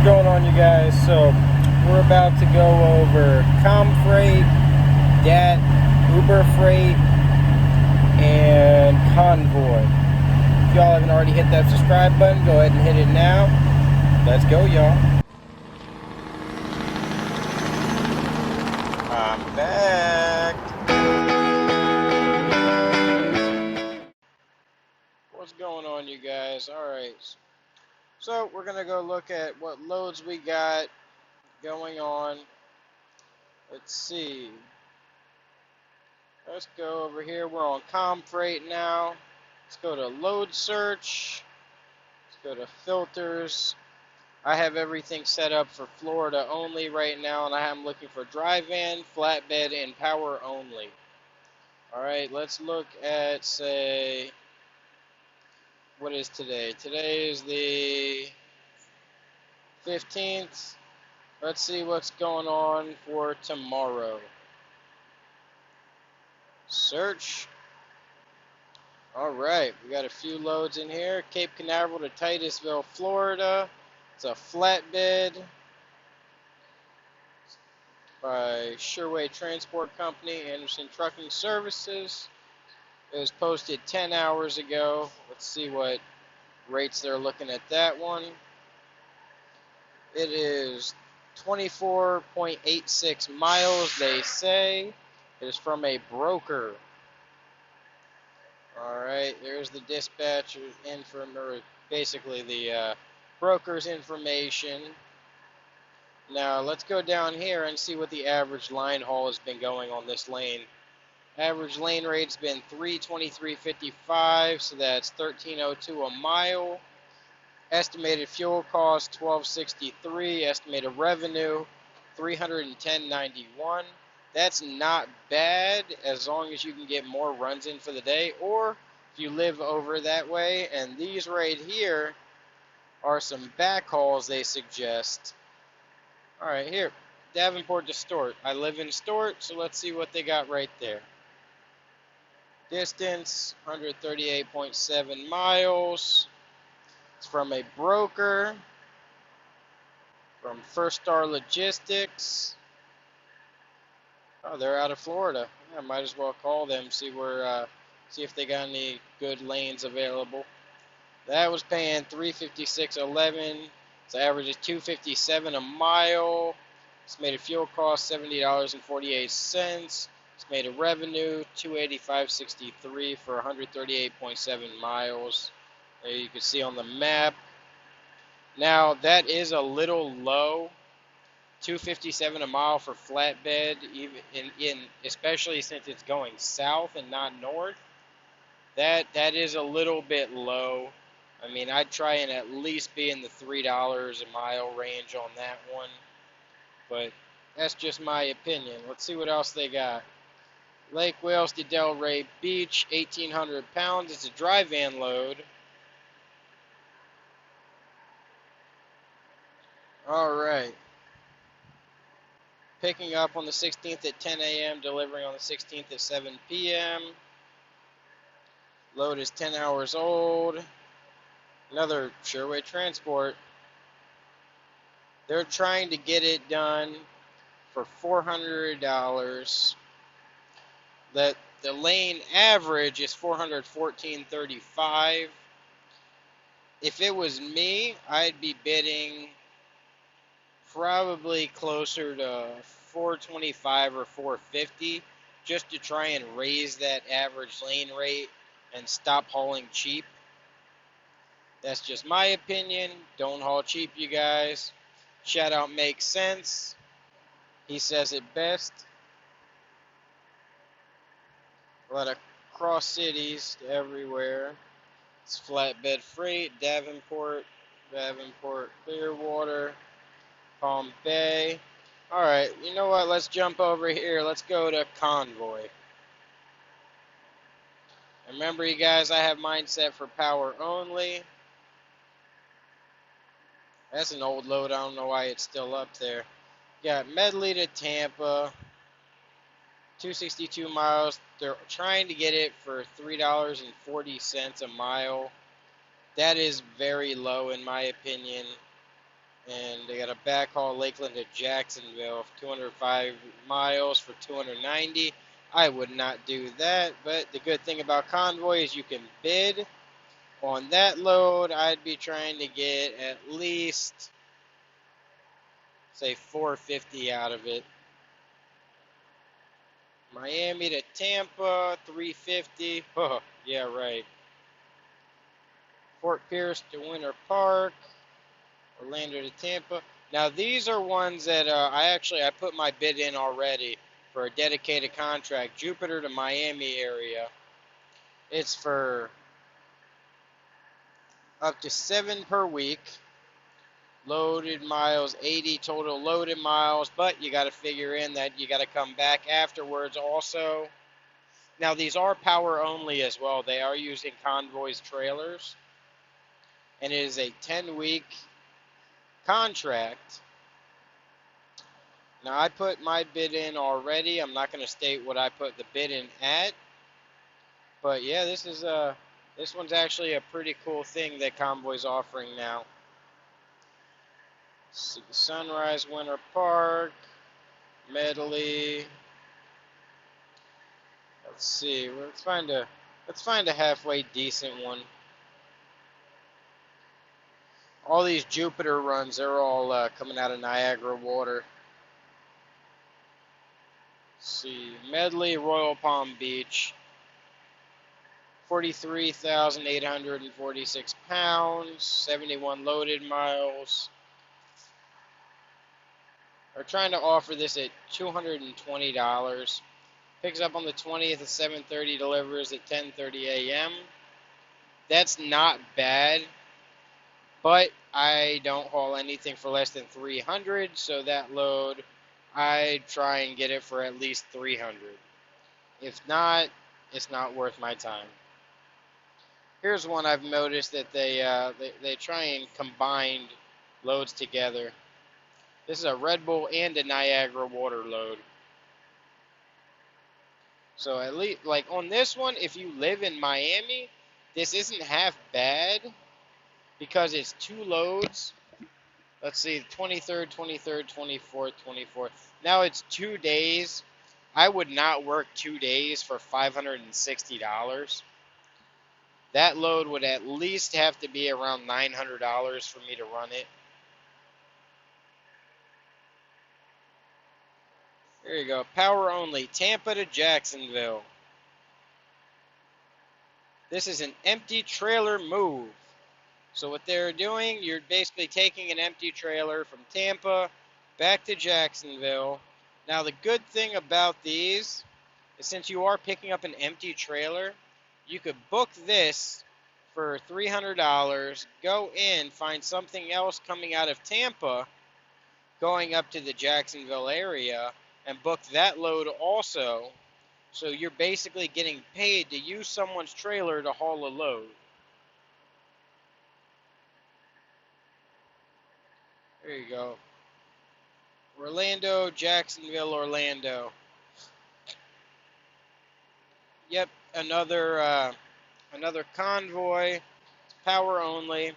going on, you guys? So we're about to go over ComFreight, DAT, Uber Freight, and Convoy. If y'all haven't already hit that subscribe button, go ahead and hit it now. Let's go, y'all. I'm back. What's going on, you guys? Alright, so we're going to go look at what loads we got going on. Let's see. Let's go over here. We're on ComFreight now. Let's go to load search. Let's go to filters. I have everything set up for Florida only right now, and I am looking for dry van, flatbed, and power only. Alright, let's look at, say, what is today? Today is the 15th. Let's see what's going on for tomorrow. Search. Alright, we got a few loads in here. Cape Canaveral to Titusville, Florida. It's a flatbed by Sherway Transport Company, Anderson Trucking Services. It was posted 10 hours ago. Let's see what rates they're looking at that one. It is 24.86 miles, they say. It is from a broker. Alright, there's the dispatcher's basically the broker's information. Now, let's go down here and see what the average line haul has been going on this lane. Average lane rate's been $323.55, so that's $13.02 a mile. Estimated fuel cost $12.63. Estimated revenue $310.91. That's not bad as long as you can get more runs in for the day, or if you live over that way. And these right here are some backhauls they suggest. Alright, here, Davenport to Stort. I live in Stort, so let's see what they got right there. Distance, 138.7 miles. It's from a broker, from First Star Logistics. Oh, they're out of Florida. I might as well call them, see if they got any good lanes available. That was paying $356.11. Its average is $257 a mile. Estimated fuel cost $70.48. Estimated revenue $285.63 for 138.7 miles. There you can see on the map. Now that is a little low. $257 a mile for flatbed, even especially since it's going south and not north. That is a little bit low. I mean, I'd try and at least be in the $3 a mile range on that one. But that's just my opinion. Let's see what else they got. Lake Wales to Delray Beach, 1,800 pounds. It's a dry van load. Alright. Picking up on the 16th at 10 a.m., delivering on the 16th at 7 p.m. Load is 10 hours old. Another Sherway Transport. They're trying to get it done for $400. The lane average is $414.35. If it was me, I'd be bidding probably closer to $425 or $450 just to try and raise that average lane rate and stop hauling cheap. That's just my opinion. Don't haul cheap, you guys. Shout out Makes Sense. He says it best. A lot of cross cities everywhere. It's flatbed freight, Davenport, Clearwater, Palm Bay. Alright, you know what? Let's jump over here. Let's go to Convoy. Remember, you guys, I have mine set for power only. That's an old load. I don't know why it's still up there. Got Medley to Tampa. 262 miles. They're trying to get it for $3.40 a mile. That is very low in my opinion. And they got a backhaul Lakeland to Jacksonville, 205 miles for 290. I would not do that, but the good thing about Convoy is you can bid on that load. I'd be trying to get at least, say, 450 out of it. Miami to Tampa, 350. Oh, yeah, right. Fort Pierce to Winter Park, Orlando to Tampa. Now these are ones that I put my bid in already for a dedicated contract. Jupiter to Miami area. It's for up to 7 per week. Loaded miles, 80 total loaded miles, but you got to figure in that you got to come back afterwards also. Now these are power only as well. They are using Convoy's trailers, and it is a 10-week contract. Now I put my bid in already. I'm not going to state what I put the bid in at, but yeah, this one's actually a pretty cool thing that Convoy's offering now. Sunrise, Winter Park, Medley. Let's see. Let's find a halfway decent one. All these Jupiter runs, they're all coming out of Niagara water. Let's see. Medley, Royal Palm Beach. 43,846 pounds, 71 loaded miles. We're trying to offer this at $220. Picks up on the 20th at 7:30, delivers at 10:30 a.m. That's not bad, but I don't haul anything for less than 300, so that load, I'd try and get it for at least 300. If not, it's not worth my time. Here's one I've noticed that they try and combine loads together. This is a Red Bull and a Niagara water load. So at least, like on this one, if you live in Miami, this isn't half bad because it's 2 loads. Let's see, 23rd, 23rd, 24th, 24th. Now it's 2 days. I would not work 2 days for $560. That load would at least have to be around $900 for me to run it. There you go. Power only. Tampa to Jacksonville. This is an empty trailer move. So what they're doing, you're basically taking an empty trailer from Tampa back to Jacksonville. Now the good thing about these is since you are picking up an empty trailer, you could book this for $300, go in, find something else coming out of Tampa, going up to the Jacksonville area, and book that load also. So you're basically getting paid to use someone's trailer to haul a load. There you go. Orlando, Jacksonville, Orlando. Yep, another Convoy. It's power only.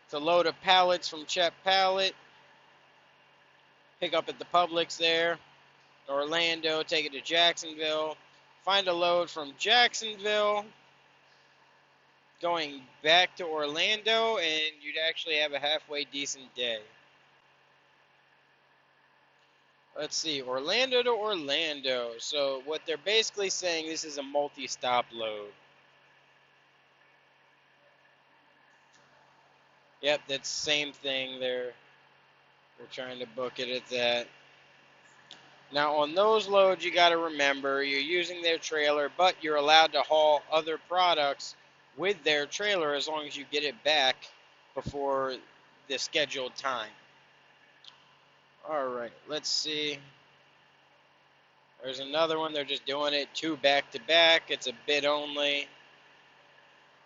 It's a load of pallets from Chet Pallet. Pick up at the Publix there. Orlando, take it to Jacksonville. Find a load from Jacksonville going back to Orlando, and you'd actually have a halfway decent day. Let's see, Orlando to Orlando. So what they're basically saying, this is a multi-stop load. Yep, that's the same thing. They're trying to book it at that. Now on those loads, you got to remember you're using their trailer, but you're allowed to haul other products with their trailer as long as you get it back before the scheduled time. All right, let's see. There's another one. They're just doing it 2 back-to-back. It's a bid only.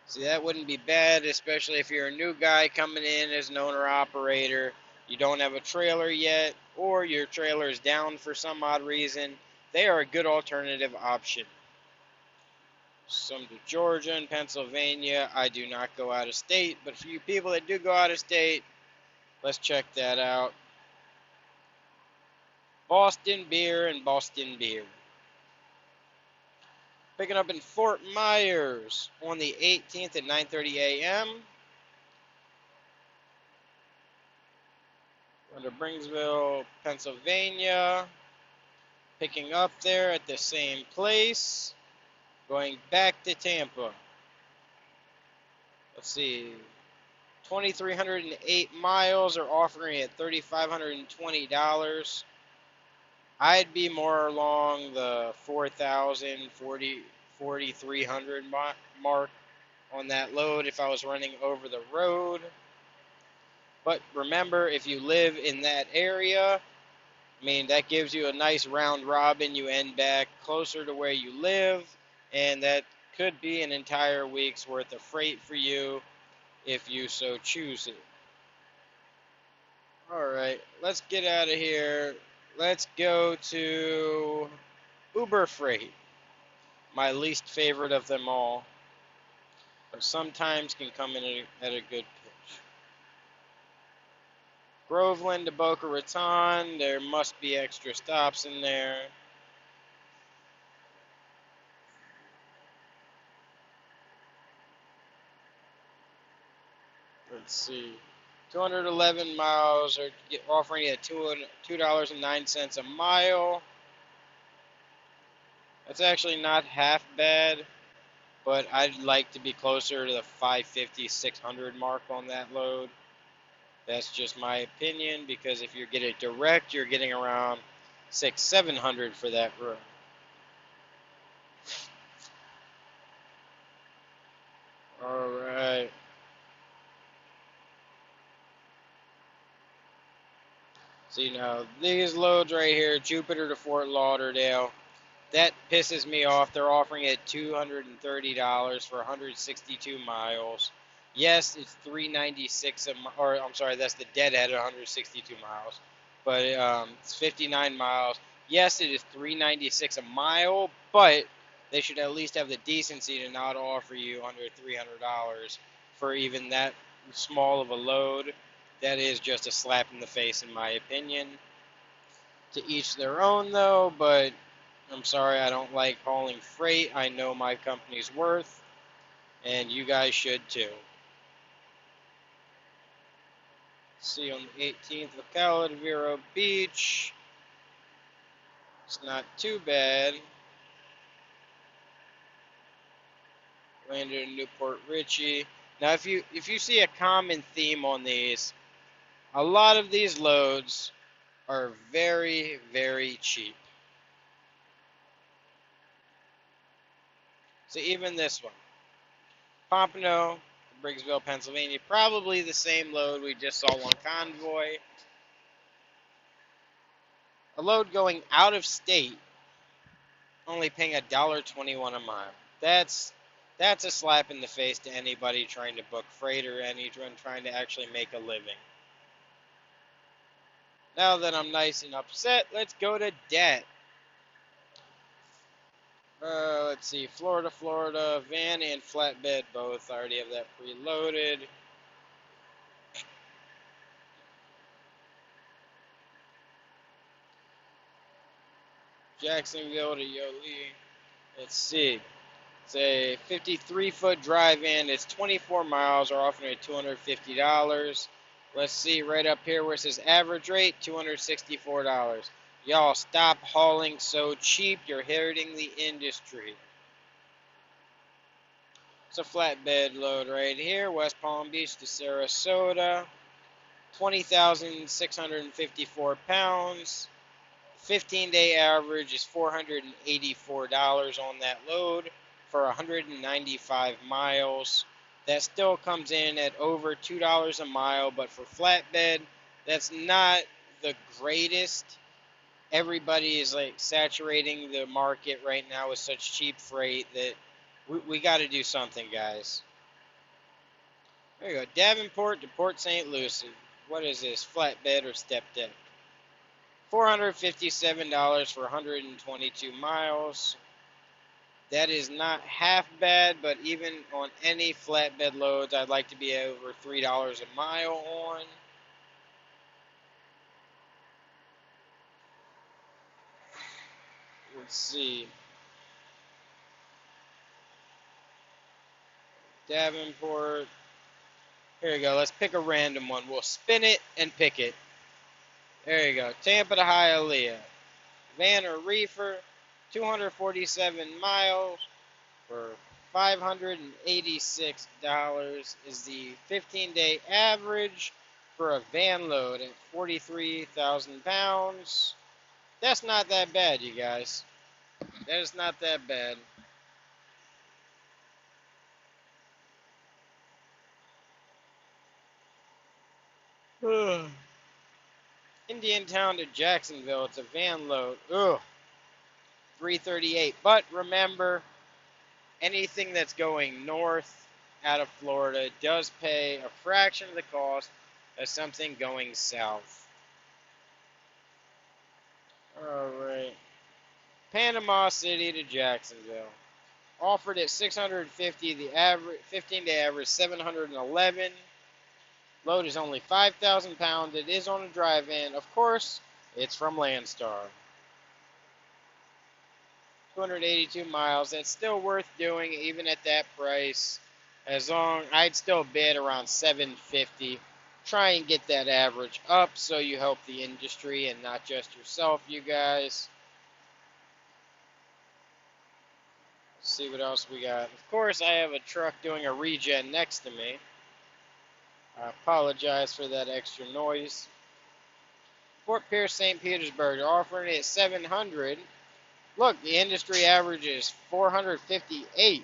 See, that wouldn't be bad, especially if you're a new guy coming in as an owner-operator. You don't have a trailer yet, or your trailer is down for some odd reason. They are a good alternative option. Some to Georgia and Pennsylvania. I do not go out of state, but for you people that do go out of state, Let's check that out. Boston beer and Boston beer. Picking up in Fort Myers on the 18th at 9:30 a.m. Going to Bringsville, Pennsylvania. Picking up there at the same place. Going back to Tampa. Let's see. 2,308 miles are offering at $3,520. I'd be more along the 4,000, 4,300 mark on that load if I was running over the road. But remember, if you live in that area, I mean, that gives you a nice round robin. You end back closer to where you live, and that could be an entire week's worth of freight for you if you so choose it. All right, let's get out of here. Let's go to Uber Freight, my least favorite of them all, but sometimes can come in at a good pitch. Groveland to Boca Raton, there must be extra stops in there. Let's see. 211 miles are offering at $2.09 a mile. That's actually not half bad, but I'd like to be closer to the 550, 600 mark on that load. That's just my opinion, because if you get it direct, you're getting around 600, 700 for that road. All right. See, now these loads right here, Jupiter to Fort Lauderdale, that pisses me off. They're offering it $230 for 162 miles. Yes, it's $396 or I'm sorry, that's the deadhead at 162 miles, but it's 59 miles. Yes, it is $396 a mile, but they should at least have the decency to not offer you under $300 for even that small of a load. That is just a slap in the face, in my opinion. To each their own, though, but I'm sorry, I don't like hauling freight. I know my company's worth, and you guys should too. See, on the 18th of Caladvero Beach, it's not too bad. Landed in Newport Richey. Now, if you see a common theme on these, a lot of these loads are very, very cheap. So even this one, Pompano, Briggsville, Pennsylvania, probably the same load we just saw on Convoy. A load going out of state, only paying $1.21 a mile. That's a slap in the face to anybody trying to book freight or anyone trying to actually make a living. Now that I'm nice and upset, let's go to DAT. Let's see, Florida, van and flatbed both. I already have that preloaded. Jacksonville to Yoli. Let's see. It's a 53-foot drive in. It's 24 miles. Are offering at $250. Let's see right up here where it says average rate, $264. Y'all, stop hauling so cheap. You're hurting the industry. It's a flatbed load right here, West Palm Beach to Sarasota. 20,654 pounds. 15-day average is $484 on that load for 195 miles. That still comes in at over $2 a mile, but for flatbed, that's not the greatest. Everybody is like saturating the market right now with such cheap freight that we got to do something, guys. There you go, Davenport to Port St. Lucie. What is this, flatbed or step deck? $457 for 122 miles. That is not half bad, but even on any flatbed loads, I'd like to be over $3 a mile on. Let's see. Davenport. Here you go. Let's pick a random one. We'll spin it and pick it. There you go. Tampa to Hialeah. Van or reefer, 247 miles for $586 is the 15-day average for a van load at 43,000 pounds. That's not that bad, you guys. That is not that bad. Indiantown to Jacksonville, it's a van load. Ugh. 338. But remember, anything that's going north out of Florida does pay a fraction of the cost of something going south. Alright. Panama City to Jacksonville. Offered at 650, the average 15-day average 711. Load is only 5,000 pounds. It is on a dry van. Of course, it's from Landstar. 282 miles. That's still worth doing even at that price. As long, I'd still bid around 750. Try and get that average up so you help the industry and not just yourself, you guys. Let's see what else we got. Of course, I have a truck doing a regen next to me. I apologize for that extra noise. Fort Pierce, St. Petersburg, offering it 700. Look, the industry average is 458.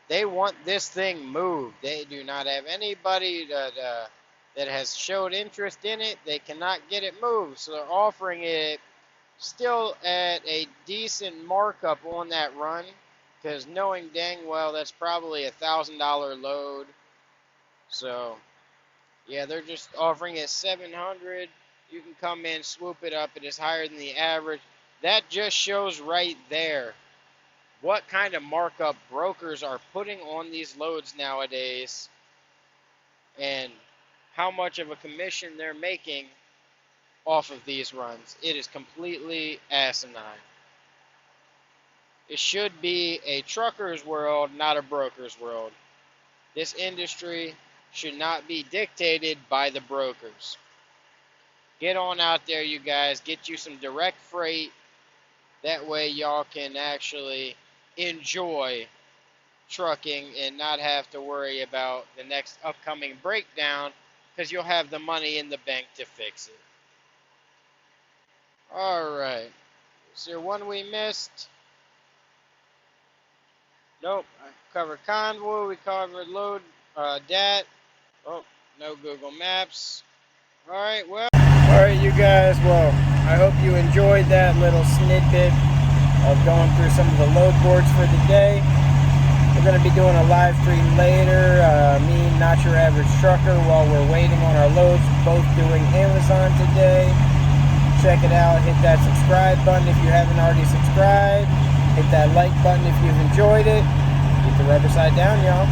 They want this thing moved. They do not have anybody that has showed interest in it. They cannot get it moved, so they're offering it still at a decent markup on that run, because knowing dang well that's probably a $1,000 load. So yeah, they're just offering it 700. You can come in, swoop it up. It is higher than the average. That just shows right there what kind of markup brokers are putting on these loads nowadays and how much of a commission they're making off of these runs. It is completely asinine. It should be a trucker's world, not a broker's world. This industry should not be dictated by the brokers. Get on out there, you guys. Get you some direct freight. That way y'all can actually enjoy trucking and not have to worry about the next upcoming breakdown, because you'll have the money in the bank to fix it. Alright. Is there one we missed? Nope. I covered Convoy. We covered load DAT. Oh, no Google Maps. Alright, well. Alright, you guys. Well, I hope you enjoyed that little snippet of going through some of the load boards for the day. We're going to be doing a live stream later. Me, Not Your Average Trucker, while we're waiting on our loads, both doing Amazon today. Check it out. Hit that subscribe button if you haven't already subscribed. Hit that like button if you've enjoyed it. Keep the rubber side down, y'all.